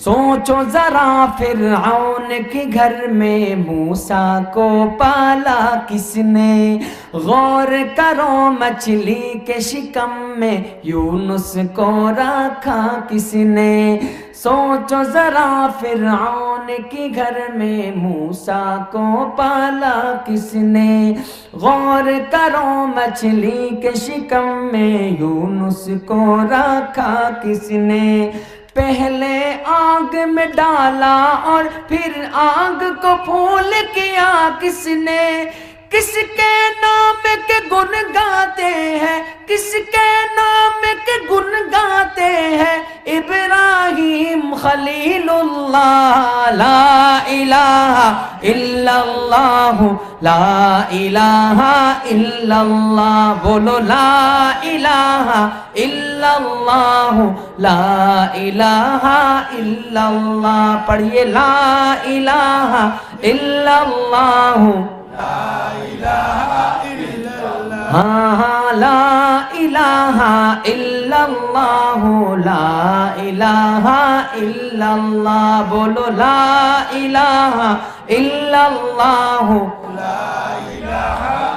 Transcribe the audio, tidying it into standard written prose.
سوچو ذرا فرعون کے گھر میں موسیٰ کو پالا کس نے، غور کرو مچھلی کے شکم میں یونس کو رکھا کس نے۔ سوچو ذرا فرعون کے گھر میں موسیٰ کو پالا کس نے، غور کرو مچھلی کے شکم میں یونس کو رکھا کس نے۔ پہلے آگ میں ڈالا اور پھر آگ کو پھول کیا کس نے، کس کے نام کے گن گاتے ہیں، کس کے نام کے گن گاتے ہیں، ابراہیم خلیل اللہ۔ لا الہ الا اللہ، لا الہ الا اللہ، بولو لا الہ الا اللہ، لا الہ الا اللہ، پڑھئے لا الہ الا اللہ، ہاں لا الہ الا اللہ، لا الہ الا اللہ، بولو لا الہ الا اللہ، لا الہ